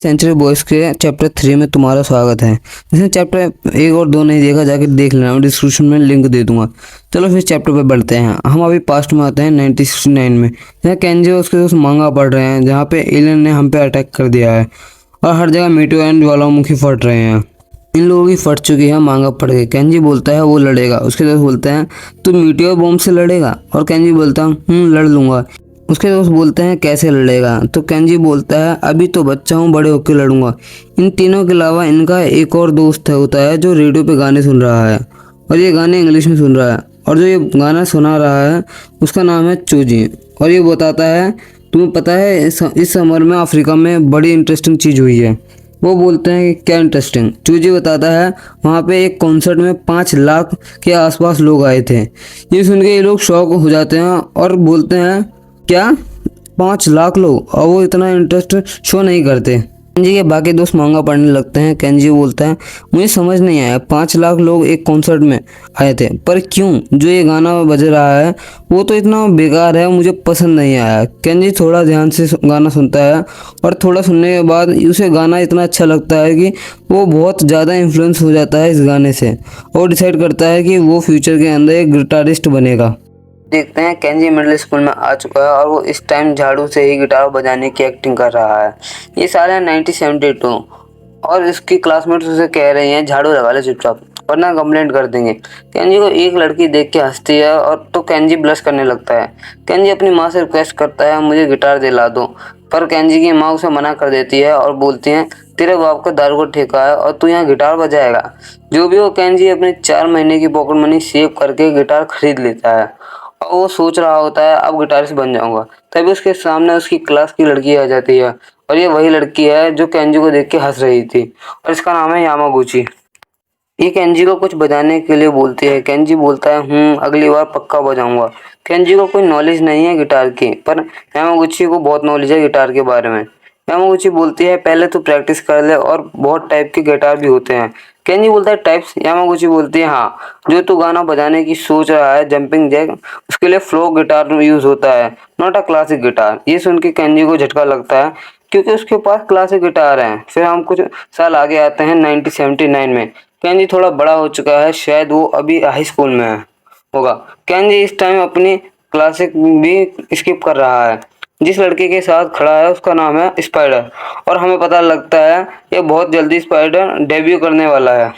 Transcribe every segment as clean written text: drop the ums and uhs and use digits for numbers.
Century boys के chapter 3 में तुम्हारा स्वागत है। जैसे चैप्टर 1 और 2 नहीं देखा जाके देख लेना, मैं डिस्क्रिप्शन में लिंक दे दूंगा। चलो फिर चैप्टर पे बढ़ते हैं। हम अभी पास्ट में आते हैं 1969 में, जहाँ केंजी और उसके दोस्त मांगा पढ़ रहे हैं, जहाँ पे एलियन ने हम पे अटैक कर दिया है और हर जगह मीटो एंड ज्वालामुखी फट रहे हैं। इन लोगों की फट चुकी है मांगा पढ़ के। केंजी बोलता है वो लड़ेगा। उसके दोस्त बोलते हैं तू मीटियोर बॉम्ब से लड़ेगा, और केंजी बोलता है लड़ लूंगा। उसके दोस्त बोलते हैं कैसे लड़ेगा, तो केंजी बोलता है अभी तो बच्चा हूँ, बड़े होकर लड़ूंगा। इन तीनों के अलावा इनका एक और दोस्त होता है जो रेडियो पे गाने सुन रहा है, और ये गाने इंग्लिश में सुन रहा है, और जो ये गाना सुना रहा है उसका नाम है चूजी। और ये बताता है तुम्हें पता है इस समर में अफ्रीका में बड़ी इंटरेस्टिंग चीज़ हुई है। वो बोलते हैं कि क्या इंटरेस्टिंग। चूजी बताता है वहाँ पे एक कॉन्सर्ट में 5 लाख के आसपास लोग आए थे। ये सुन के ये लोग शॉक हो जाते हैं और बोलते हैं क्या 5 लाख लोग, और वो इतना इंटरेस्ट शो नहीं करते। केंजी के बाकी दोस्त मांगा पढ़ने लगते हैं। केंजी बोलता है मुझे समझ नहीं आया, 5 लाख लोग एक कॉन्सर्ट में आए थे, पर क्यों? जो ये गाना बज रहा है वो तो इतना बेकार है, मुझे पसंद नहीं आया। केंजी थोड़ा ध्यान से गाना सुनता है, और थोड़ा सुनने के बाद उसे गाना इतना अच्छा लगता है कि वो बहुत ज़्यादा इन्फ्लुएंस हो जाता है इस गाने से, और डिसाइड करता है कि वो फ्यूचर के अंदर एक गिटारिस्ट बनेगा। देखते हैं केंजी मिडिल स्कूल में आ चुका है, और वो इस टाइम झाड़ू से ही गिटार बजाने की एक्टिंग कर रहा है। ये साल है 1972, और इसकी क्लासमेट्स उसे कह रही हैं झाड़ू लगा ले चुपचाप, वरना कंप्लेंट कर देंगे। केंजी को एक लड़की देख के हंसती है, और तो केंजी ब्लश करने लगता है। केंजी अपनी माँ से रिक्वेस्ट करता है मुझे गिटार दिला दो, पर केंजी की माँ उसे मना कर देती है और बोलती है तेरे बाप का दारू का ठेका है और तू यहाँ गिटार बजाएगा। जो भी हो, केंजी अपनी 4 महीने की पॉकेट मनी सेव करके गिटार खरीद लेता है, और वो सोच रहा होता है अब गिटारिस्ट बन जाऊंगा। तभी उसके सामने उसकी क्लास की लड़की आ जाती है, और ये वही लड़की है जो केंजी को देख के हंस रही थी, और इसका नाम है यामागुची। ये केंजी को कुछ बजाने के लिए बोलती है। केंजी बोलता है अगली बार पक्का बजाऊंगा। केंजी को कोई नॉलेज नहीं है गिटार की, पर यामागुची को बहुत नॉलेज है गिटार के बारे में। यामागुची बोलती है पहले तू प्रैक्टिस कर ले, और बहुत टाइप के गिटार भी होते हैं। केंजी बोलता है टाइप्स। यामागुची बोलती है हाँ, जो तू गाना बजाने की सोच रहा है जंपिंग जैक, उसके लिए फ्लोक गिटार यूज होता है, नॉट अ क्लासिक गिटार। ये सुन के केंजी को झटका लगता है, क्योंकि उसके पास क्लासिक गिटार है। फिर हम कुछ साल आगे आते हैं 1979 में। केंजी थोड़ा बड़ा हो चुका है, शायद वो अभी हाई स्कूल में होगा। केंजी इस टाइम अपनी क्लासिक भी स्किप कर रहा है। जिस लड़के के साथ खड़ा है उसका नाम है स्पाइडर, और हमें पता लगता है ये बहुत जल्दी स्पाइडर डेब्यू करने वाला है।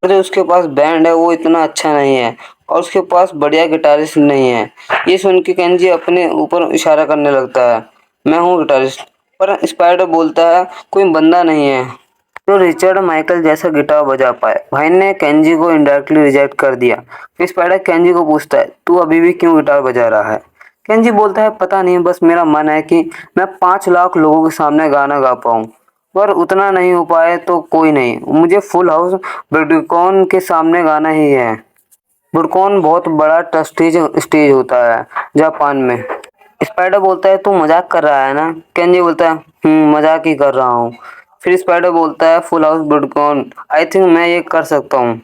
जो उसके पास बैंड है वो इतना अच्छा नहीं है, और उसके पास बढ़िया गिटारिस्ट नहीं है। ये सुन के केंजी अपने ऊपर इशारा करने लगता है मैं हूँ गिटारिस्ट, पर स्पाइडर बोलता है कोई बंदा नहीं है तो रिचर्ड माइकल जैसा गिटार बजा पाए। भाई ने केंजी को इनडायरेक्टली रिजेक्ट कर दिया। फिर स्पाइडर केंजी को पूछता है तू अभी भी क्यों गिटार बजा रहा है? केंजी बोलता है पता नहीं, बस मेरा मन है कि मैं 5 लाख लोगों के सामने गाना गा पाऊँ, पर उतना नहीं हो पाए तो कोई नहीं, मुझे फुल हाउस बुडोकन के सामने गाना ही है। बुडोकन बहुत बड़ा स्टेज होता है जापान में। स्पाइडर बोलता है तू मजाक कर रहा है ना? केंजी बोलता है मजाक ही कर रहा हूँ। फिर स्पाइडर बोलता है full house Budokan, I think मैं ये कर सकता हूँ।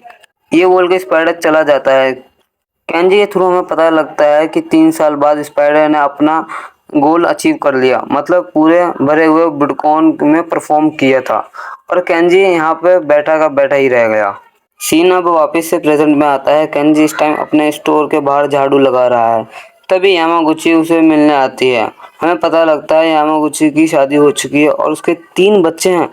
ये बोल के स्पाइडर चला जाता है। केंजी के थ्रू हमें पता लगता है कि 3 साल बाद स्पाइडर ने अपना गोल अचीव कर लिया, मतलब पूरे भरे हुए बुडोकन में परफॉर्म किया था, और केंजी यहाँ पे बैठा का बैठा ही रह गया। सीन अब वापस से प्रेजेंट में आता है। केंजी इस टाइम अपने स्टोर के बाहर झाड़ू लगा रहा है। तभी यामागुची उसे मिलने आती है। हमें पता लगता है यामागुची की शादी हो चुकी है और उसके 3 बच्चे हैं।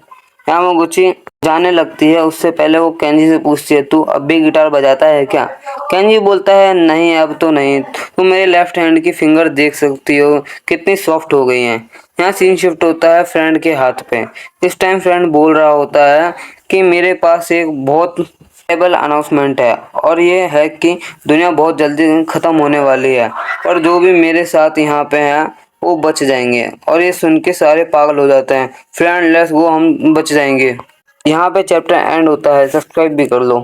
यामागुची जाने लगती है, उससे पहले वो केंजी से पूछती है तू अब भी गिटार बजाता है क्या? केंजी बोलता है नहीं अब तो नहीं, तुम मेरे लेफ्ट हैंड की फिंगर देख सकती हो कितनी सॉफ्ट हो गई हैं। यहाँ सीन शिफ्ट होता है फ्रेंड के हाथ पे। इस टाइम फ्रेंड बोल रहा होता है कि मेरे पास एक बहुत टेबल अनाउंसमेंट है, और ये है कि दुनिया बहुत जल्दी ख़त्म होने वाली है, और जो भी मेरे साथ यहाँ पे हैं वो बच जाएंगे। और ये सुन के सारे पागल हो जाते हैं, फ्रेंड लेट्स गो, हम बच जाएंगे। यहाँ पे चैप्टर एंड होता है। सब्सक्राइब भी कर लो।